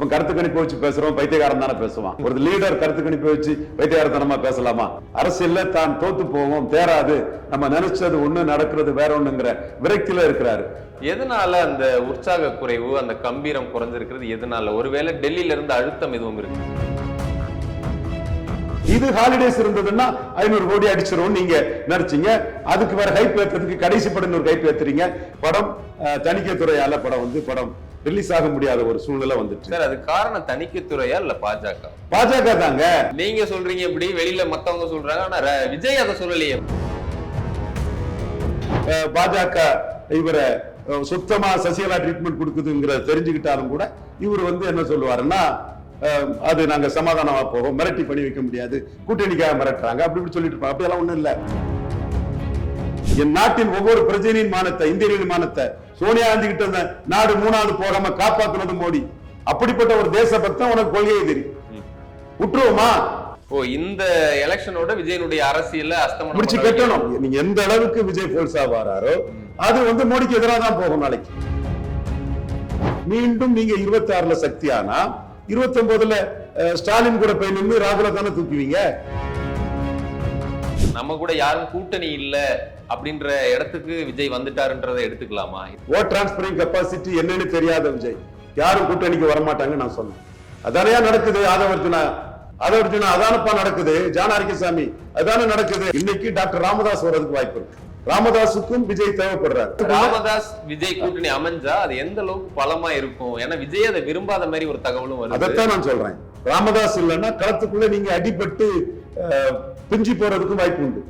அப்ப கருத்து கணிப்பு வச்சு பேசுறோம், பைத்தியக்காரன் தானே பேசுவான். ஒரு லீடர் கருத்து கணிப்பு வச்சு பைத்தியகாரத்தனமா பேசலாமா? அரசியல்ல தான் தோத்து போவோம், தேராது, நம்ம நினைச்சது ஒண்ணு நடக்கிறது வேற ஒண்ணுங்கிற விரக்தியில இருக்கிறாரு. எதனால அந்த உற்சாக குறைவு, அந்த கம்பீரம் குறைஞ்சிருக்கிறது எதனால? ஒருவேளை டெல்லியில இருந்து அழுத்தம் எதுவும் இருக்கு? இது ஹாலிடேஸ் இருந்ததுன்னா 500 கோடி அடிச்சிரும் நீங்க நினைச்சீங்க. அதுக்கு வேற ஹைப் ஏத்துறதுக்கு கடைசி படம் ஒரு ஹைப் ஏத்துறீங்க. படம் தணிக்கைத்துறையால படம் ரிலீஸ் ஆக முடியாத ஒரு சூழ்நிலை வந்துட்டு. சார், அது காரணம் தணிக்கைத்துறையா இல்ல பாஜக? பாஜக தாங்க. நீங்க சொல்றீங்க இப்படி, வெளியில மத்தவங்க சொல்றாங்க, ஆனா விஜய் அதை சொல்லலையே. பாஜக இவரை சுத்தமா சசிகலா ட்ரீட்மெண்ட் கொடுக்குதுங்கிறத தெரிஞ்சுக்கிட்டாலும் கூட இவர் என்ன சொல்லுவாருன்னா, அது நாங்க சமாதானமா போவோம், மிரட்டி பண்ணி வைக்க முடியாது, கூட்டணிக்காக மிரட்டுறாங்க, அப்படி இப்படி சொல்லிட்டு இருப்பாங்க. அப்படியெல்லாம் ஒண்ணும் இல்ல. என் நாட்டின் ஒவ்வொரு பிரஜையின் மானத்தை, இந்தியனின் மானத்தை சோனியா காந்தி கிட்ட நாடு 3வது போகாம காப்பாத்துனது மோடி. அப்படிப்பட்ட ஒரு தேசபக்தன் உனக்கு கொள்கையை தெரியும், விட்டுருவோமா? இந்த எலெக்ஷனோட விஜயனுடைய அரசியல்ல அஸ்தமனம் முடிச்சு கட்டணும். நீங்க எந்த அளவுக்கு விஜய் போல்சா வராரோ அது மோடிக்கு எதிராக தான் போகும். நாளைக்கு மீண்டும் நீங்க 26ல சக்தியானா 29ல ஸ்டாலின் கூட போய் நின்று ராகுல தானே தூக்குவீங்க. நம்ம கூட யாரும் கூட்டணி இல்ல அப்படின்ற இடத்துக்கு விஜய் வந்துட்டாருன்றதை எடுத்துக்கலாமா? ஓட் டிரான்ஸ்பரிங் கெப்பாசிட்டி என்னன்னு தெரியாத விஜய் யாரும் கூட்டணிக்கு வரமாட்டாங்க நான் சொன்னேன். அதானே நடக்குது. ஆதவர்ஜுனா அதானப்பா நடக்குது. ஜானாரிகசாமி அதானே நடக்குது. இன்னைக்கு டாக்டர் ராமதாஸ் வர்றதுக்கு வாய்ப்பு இருக்கு. ராமதாஸுக்கும் விஜய் தேவைப்படுறாரு. ராமதாஸ் விஜய் கூட்டணி அமைஞ்சா அது எந்த அளவுக்கு பலமா இருக்கும்? ஏன்னா விஜய் அதை விரும்பாத மாதிரி ஒரு தகவலும் வருது. அதைத்தான் நான் சொல்றேன். ராமதாஸ் இல்லைன்னா களத்துக்குள்ள நீங்க அடிபட்டு பிஞ்சு போறதுக்கும் வாய்ப்பு உண்டு.